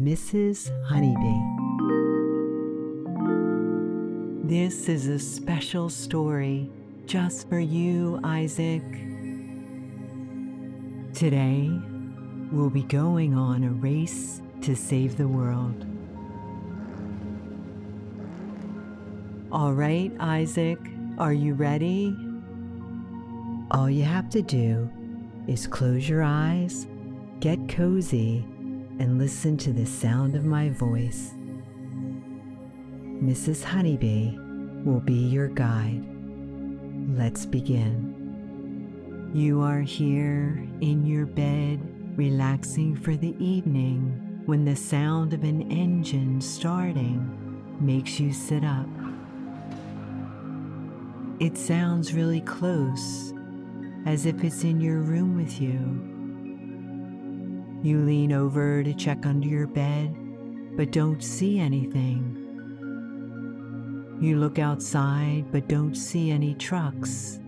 Mrs. Honeybee. This is a special story just for you, Isaac. Today, we'll be going on a race to save the world. All right, Isaac, are you ready? All you have to do is close your eyes, get cozy, and listen to the sound of my voice. Mrs. Honeybee will be your guide. Let's begin. You are here in your bed, relaxing for the evening, when the sound of an engine starting makes you sit up. It sounds really close, as if it's in your room with you. You lean over to check under your bed, but don't see anything. You look outside, but don't see any trucks.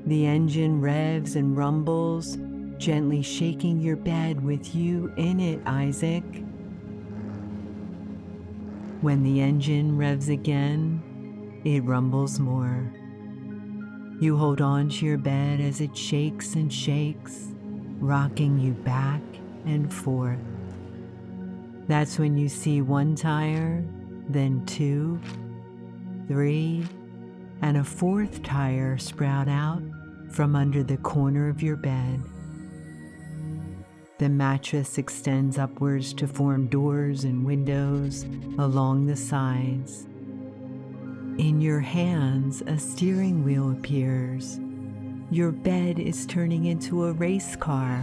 The engine revs and rumbles, gently shaking your bed with you in it, Isaac. When the engine revs again, it rumbles more. You hold on to your bed as it shakes and shakes, rocking you back and forth. That's when you see one tire, then two, three, and a fourth tire sprout out from under the corner of your bed. The mattress extends upwards to form doors and windows along the sides. In your hands, a steering wheel appears. Your bed is turning into a race car.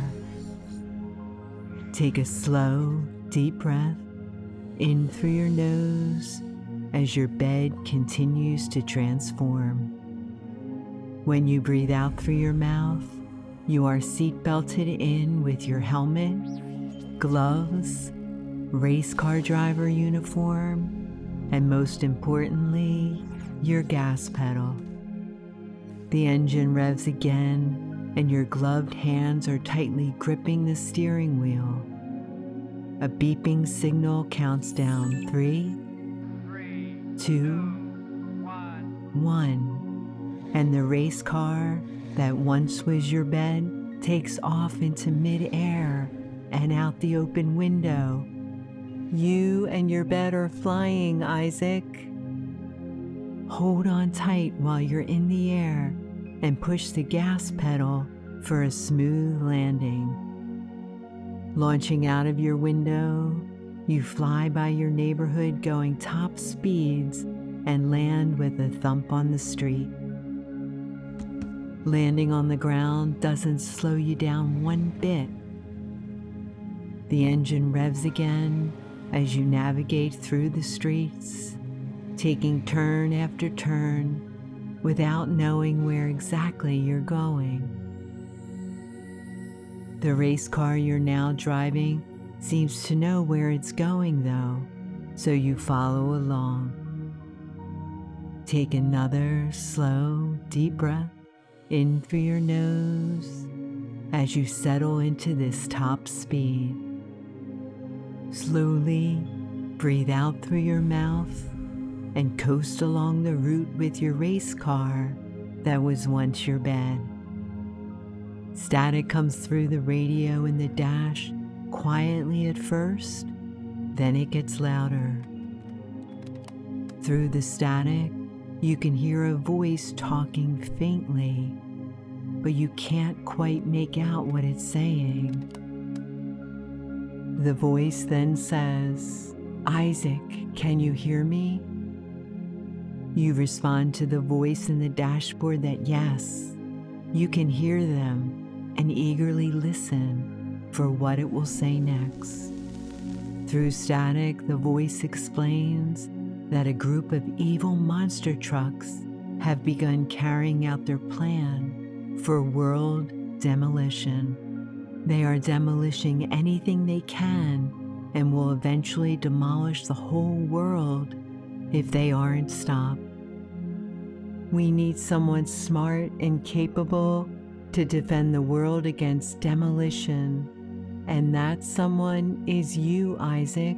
Take a slow, deep breath in through your nose as your bed continues to transform. When you breathe out through your mouth, you are seat belted in with your helmet, gloves, race car driver uniform, and most importantly, your gas pedal. The engine revs again, and your gloved hands are tightly gripping the steering wheel. A beeping signal counts down 3, 2, 1, and the race car that once was your bed takes off into mid-air and out the open window. You and your bed are flying, Isaac. Hold on tight while you're in the air and push the gas pedal for a smooth landing. Launching out of your window, you fly by your neighborhood going top speeds and land with a thump on the street. Landing on the ground doesn't slow you down one bit. The engine revs again as you navigate through the streets, taking turn after turn without knowing where exactly you're going. The race car you're now driving seems to know where it's going though, so you follow along. Take another slow, deep breath in through your nose as you settle into this top speed. Slowly breathe out through your mouth and coast along the route with your race car that was once your bed. Static comes through the radio in the dash quietly at first, then it gets louder. Through the static, you can hear a voice talking faintly, but you can't quite make out what it's saying. The voice then says, "Isaac, can you hear me?" You respond to the voice in the dashboard that yes, you can hear them, and eagerly listen for what it will say next. Through static, the voice explains that a group of evil monster trucks have begun carrying out their plan for world demolition. They are demolishing anything they can and will eventually demolish the whole world if they aren't stopped. We need someone smart and capable to defend the world against demolition. And that someone is you, Isaac.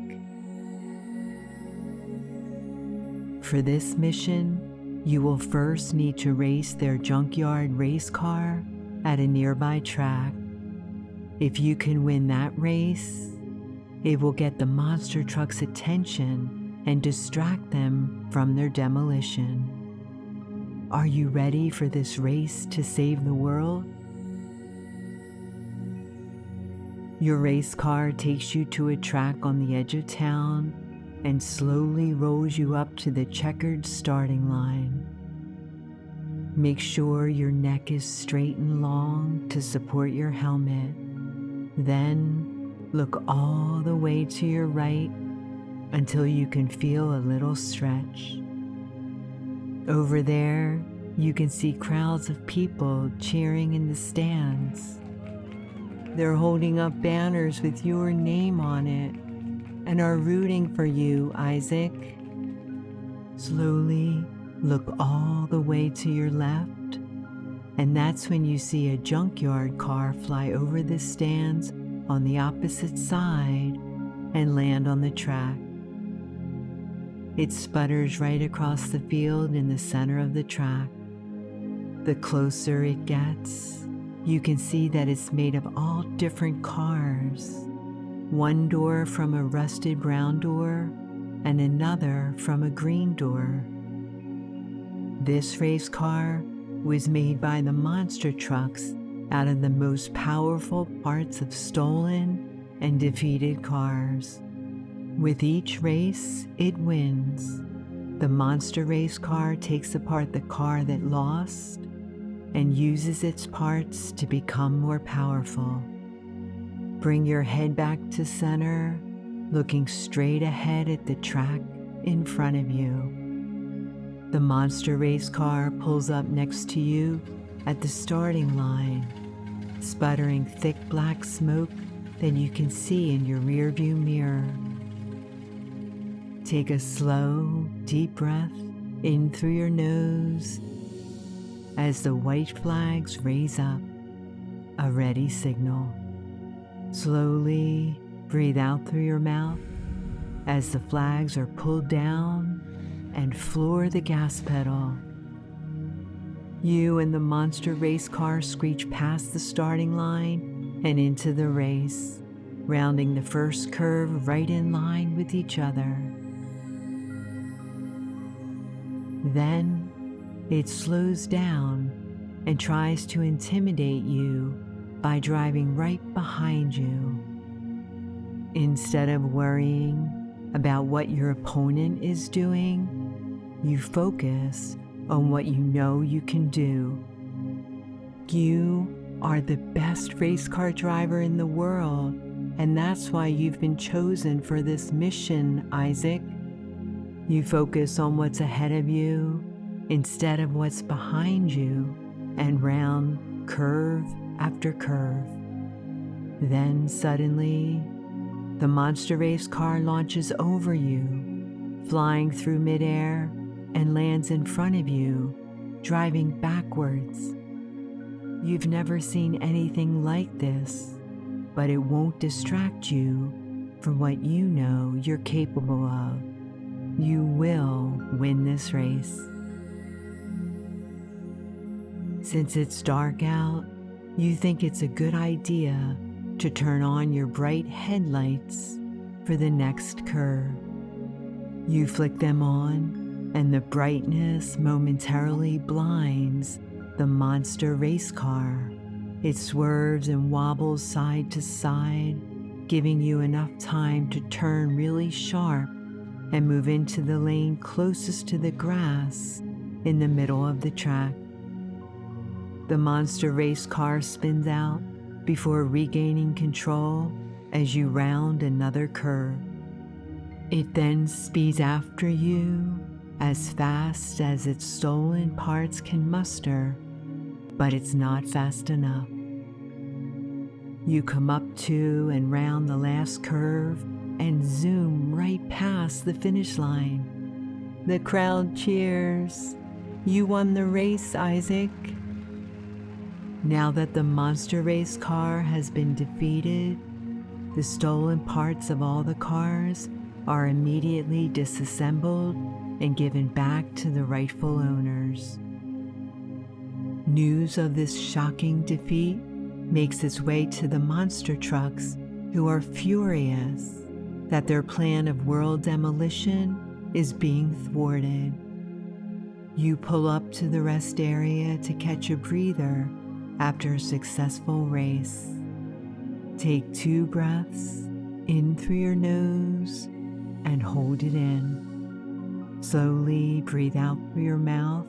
For this mission, you will first need to race their junkyard race car at a nearby track. If you can win that race, it will get the monster truck's attention and distract them from their demolition. Are you ready for this race to save the world? Your race car takes you to a track on the edge of town and slowly rolls you up to the checkered starting line. Make sure your neck is straight and long to support your helmet. Then look all the way to your right until you can feel a little stretch. Over there, you can see crowds of people cheering in the stands. They're holding up banners with your name on it and are rooting for you, Isaac. Slowly look all the way to your left, and that's when you see a junkyard car fly over the stands on the opposite side and land on the track. It sputters right across the field in the center of the track. The closer it gets, you can see that it's made of all different cars. One door from a rusted brown door and another from a green door. This race car was made by the monster trucks out of the most powerful parts of stolen and defeated cars. With each race, it wins. The monster race car takes apart the car that lost and uses its parts to become more powerful. Bring your head back to center, looking straight ahead at the track in front of you. The monster race car pulls up next to you at the starting line, sputtering thick black smoke that you can see in your rearview mirror. Take a slow, deep breath in through your nose as the white flags raise up, a ready signal. Slowly breathe out through your mouth as the flags are pulled down and floor the gas pedal. You and the monster race car screech past the starting line and into the race, rounding the first curve right in line with each other. Then it slows down and tries to intimidate you by driving right behind you. Instead of worrying about what your opponent is doing, you focus on what you know you can do. You are the best race car driver in the world, and that's why you've been chosen for this mission, Isaac. You focus on what's ahead of you instead of what's behind you and round curve after curve. Then suddenly, the monster race car launches over you, flying through midair and lands in front of you, driving backwards. You've never seen anything like this, but it won't distract you from what you know you're capable of. You will win this race. Since it's dark out, you think it's a good idea to turn on your bright headlights for the next curve. You flick them on, and the brightness momentarily blinds the monster race car. It swerves and wobbles side to side, giving you enough time to turn really sharp and move into the lane closest to the grass in the middle of the track. The monster race car spins out before regaining control as you round another curve. It then speeds after you as fast as its stolen parts can muster, but it's not fast enough. You come up to and round the last curve and zoom right past the finish line. The crowd cheers. You won the race, Isaac. Now that the monster race car has been defeated, the stolen parts of all the cars are immediately disassembled and given back to the rightful owners. News of this shocking defeat makes its way to the monster trucks, who are furious that their plan of world demolition is being thwarted. You pull up to the rest area to catch a breather after a successful race. Take 2 breaths in through your nose and hold it in. Slowly breathe out through your mouth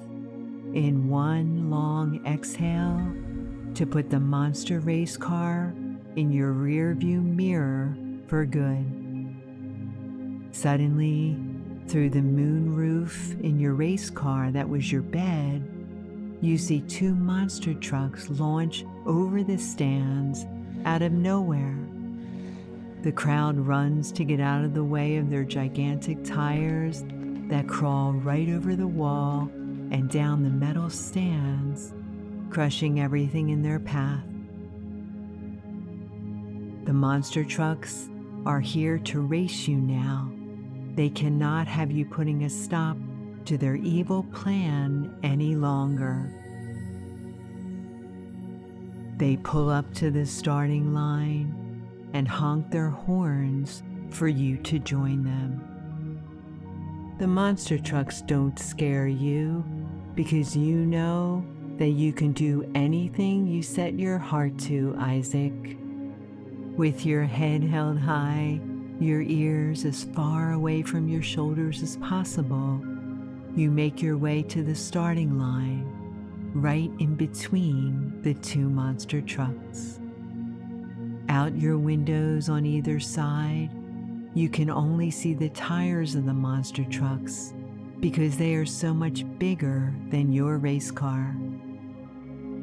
in 1 long exhale to put the monster race car in your rear view mirror for good. Suddenly, through the moon roof in your race car that was your bed, you see 2 monster trucks launch over the stands out of nowhere. The crowd runs to get out of the way of their gigantic tires that crawl right over the wall and down the metal stands, crushing everything in their path. The monster trucks are here to race you now. They cannot have you putting a stop to their evil plan any longer. They pull up to the starting line and honk their horns for you to join them. The monster trucks don't scare you because you know that you can do anything you set your heart to, Isaac. With your head held high, your ears as far away from your shoulders as possible, you make your way to the starting line, right in between the 2 monster trucks. Out your windows on either side, you can only see the tires of the monster trucks because they are so much bigger than your race car.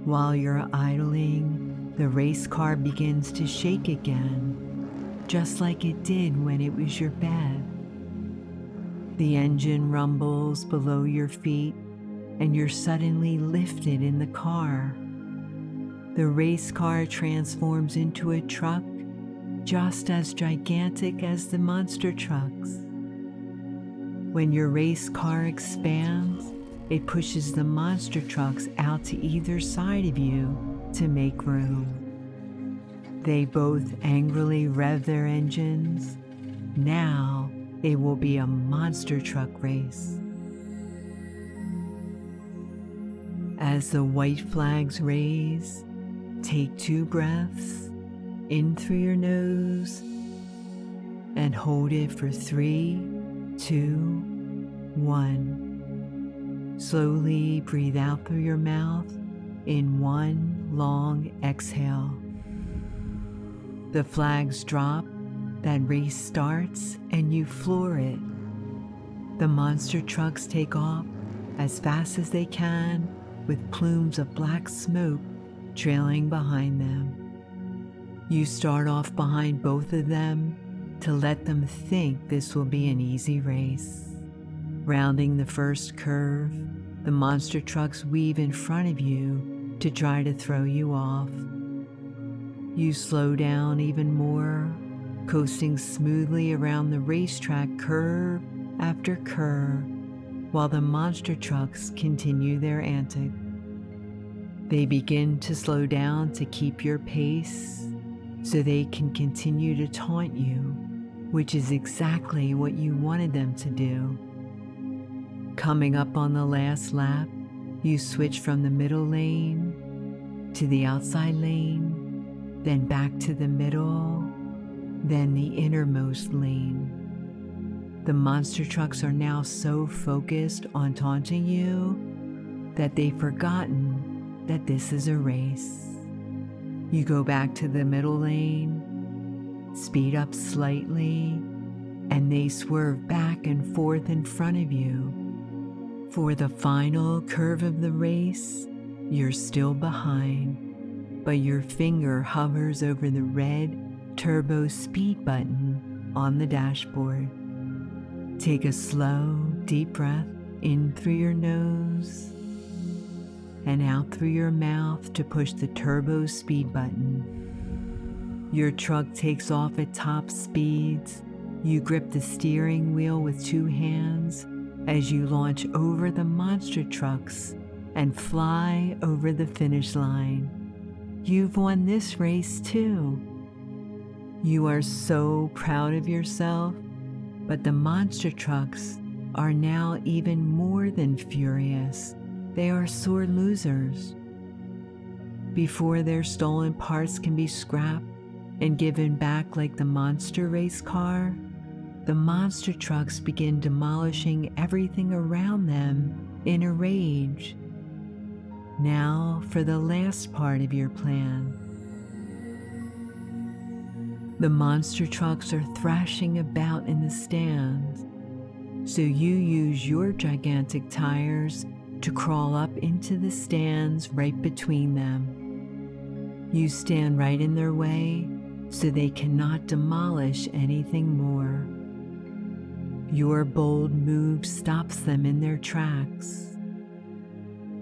While you're idling, the race car begins to shake again, just like it did when it was your bed. The engine rumbles below your feet, and you're suddenly lifted in the car. The race car transforms into a truck just as gigantic as the monster trucks. When your race car expands, it pushes the monster trucks out to either side of you to make room. They both angrily rev their engines. Now it will be a monster truck race. As the white flags raise, take 2 breaths in through your nose and hold it for 3, 2, 1. Slowly breathe out through your mouth in 1 long exhale. The flags drop, that race starts, and you floor it. The monster trucks take off as fast as they can, with plumes of black smoke trailing behind them. You start off behind both of them to let them think this will be an easy race. Rounding the first curve, the monster trucks weave in front of you to try to throw you off. You slow down even more, coasting smoothly around the racetrack curve after curve, while the monster trucks continue their antics. They begin to slow down to keep your pace so they can continue to taunt you, which is exactly what you wanted them to do. Coming up on the last lap, you switch from the middle lane to the outside lane, then back to the middle, then the innermost lane. The monster trucks are now so focused on taunting you that they've forgotten that this is a race. You go back to the middle lane, speed up slightly, and they swerve back and forth in front of you. For the final curve of the race, you're still behind, but your finger hovers over the red turbo speed button on the dashboard. Take a slow, deep breath in through your nose and out through your mouth to push the turbo speed button. Your truck takes off at top speeds. You grip the steering wheel with 2 hands as you launch over the monster trucks and fly over the finish line. You've won this race too. You are so proud of yourself, but the monster trucks are now even more than furious. They are sore losers. Before their stolen parts can be scrapped and given back like the monster race car, the monster trucks begin demolishing everything around them in a rage. Now for the last part of your plan. The monster trucks are thrashing about in the stands, so you use your gigantic tires to crawl up into the stands right between them. You stand right in their way so they cannot demolish anything more. Your bold move stops them in their tracks.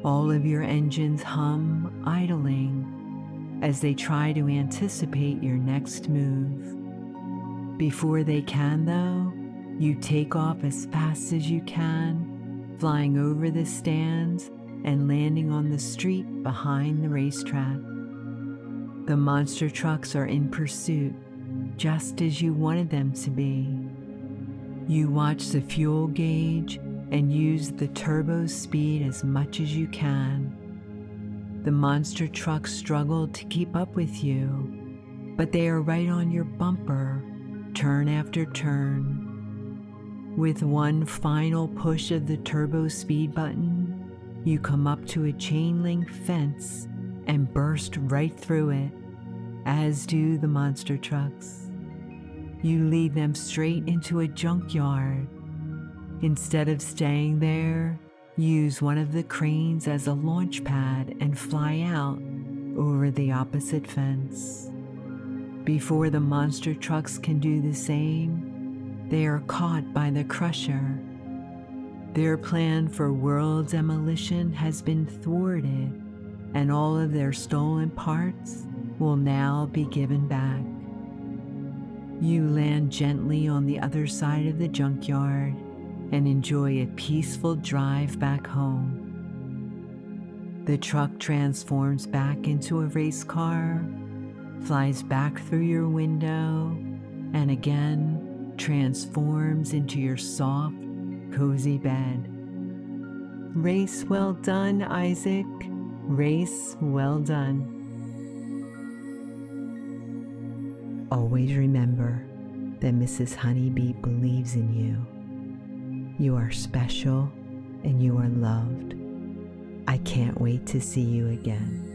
All of your engines hum, idling, as they try to anticipate your next move. Before they can, though, you take off as fast as you can, flying over the stands and landing on the street behind the racetrack. The monster trucks are in pursuit, just as you wanted them to be. You watch the fuel gauge and use the turbo speed as much as you can. The monster trucks struggle to keep up with you, but they are right on your bumper, turn after turn. With one final push of the turbo speed button, you come up to a chain link fence and burst right through it, as do the monster trucks. You lead them straight into a junkyard. Instead of staying there, use one of the cranes as a launch pad and fly out over the opposite fence. Before the monster trucks can do the same, they are caught by the crusher. Their plan for world demolition has been thwarted, and all of their stolen parts will now be given back. You land gently on the other side of the junkyard and enjoy a peaceful drive back home. The truck transforms back into a race car, flies back through your window, and again transforms into your soft, cozy bed. Race well done, Isaac. Race well done. Always remember that Mrs. Honeybee believes in you. You are special and you are loved. I can't wait to see you again.